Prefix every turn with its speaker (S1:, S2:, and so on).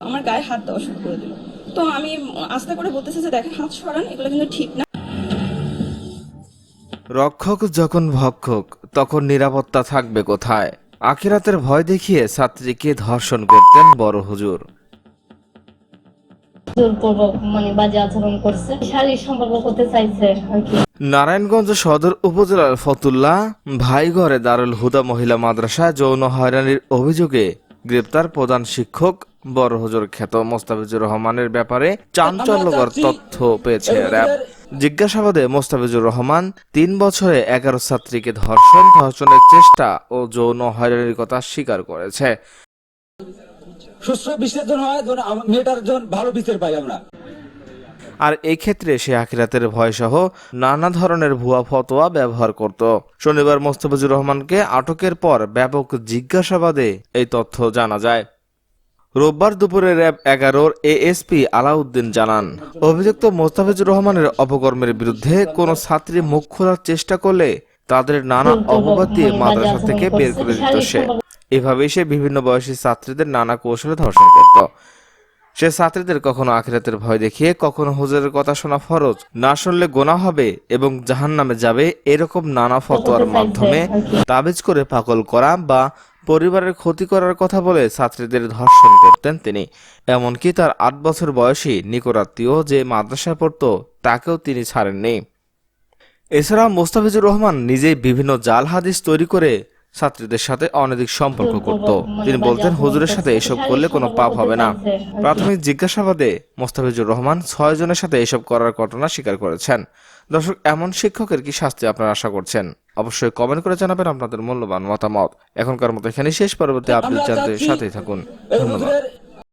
S1: আমার গায়ে হাত দেওয়া শুরু করে দিল। তো আমি আস্তে করে বলতেছি যে দেখেন হাত সরান, এগুলো কিন্তু ঠিক না।
S2: রক্ষক যখন ভক্ষক তখন নিরাপত্তা থাকবে কোথায়? আখিরাতের ভয় দেখিয়ে ছাত্রীকে ধর্ষণ করতেন বড় হুজুর।
S3: জোরপূর্বক বাজে আচরণ করছে, শারীরিক সম্পর্ক করতে চাইছে আর কি।
S2: নারায়ণগঞ্জ সদর উপজেলার ফতুল্লা ভাইঘরে দারুল হুদা মহিলা মাদ্রাসা যৌন হয়রানির অভিযোগে গ্রেপ্তার প্রধান শিক্ষক বড় হুজুর খ্যাত মোস্তাফিজুর রহমানের ব্যাপারে চাঞ্চল্যকর তথ্য পেয়েছে র্যাব। জিজ্ঞাসাবাদে মোস্তাফিজুর রহমান ৩ বছরে ১১ ছাত্রীকে ধর্ষণের চেষ্টা ও যৌন হয়রানির কথা স্বীকার করেছে।
S4: সুস্থ বিসর্জন হয়, মেয়েটার জন্য ভালো বিচার পাই আমরা।
S2: আর এই ক্ষেত্রে সে আখিরাতের ভয়সহ নানা ধরনের ভুয়া ফতোয়া ব্যবহার করত। শনিবার মোস্তাফিজুর রহমানকে আটকের পর ব্যাপক জিজ্ঞাসাবাদে এই তথ্য জানা যায়। রোববার দুপুরে র্যাব ১১-র এএসপি আলাউদ্দিন জানান, অভিযুক্ত মোস্তাফিজুর রহমানের অপকর্মের বিরুদ্ধে কোনো ছাত্রী মুখ খোলার চেষ্টা করলে তাদের নানা অপবাদ দিয়ে মাদ্রাসা থেকে বের করে দিত সে। এভাবেই সে বিভিন্ন বয়সী ছাত্রীদের নানা কৌশলে ধর্ষণ করত। সে ছাত্রীদের কখনো আখিরাতের ভয় দেখিয়ে, কখনো হুজুরের কথা শোনা ফরজ, না শুনলে গোনাহ হবে এবং জাহান্নামে যাবে এরকম নানা ফতোয়ার মাধ্যমে তাবিজ করে পাগল করা বা পরিবারের ক্ষতি করার কথা বলে ছাত্রীদের ধর্ষণ করতেন তিনি। এমনকি তার ৮ বছর বয়সী নিকটাত্মীয় যে মাদ্রাসায় পড়ত তাকেও তিনি ছাড়েননি। এছাড়া মোস্তাফিজুর রহমান নিজেই বিভিন্ন জাল হাদিস তৈরি করে ছাত্রীদের সাথে অনৈতিক সম্পর্ক করত। তিনি বলতেন, হুজুরের সাথে এসব করলে কোনো পাপ হবে না। প্রাথমিক জিজ্ঞাসাবাদে মোস্তাফিজুর রহমান ৬ জনের সাথে এসব করার ঘটনা স্বীকার করেছেন। দর্শক, এমন শিক্ষকের কি শাস্তি আপনারা আশা করছেন? অবশ্যই কমেন্ট করে জানাবেন আপনাদের মূল্যবান মতামত। এখনকার মতো এখানেই শেষ। পরবর্তী আপডেট জানতে সাথেই থাকুন। ধন্যবাদ।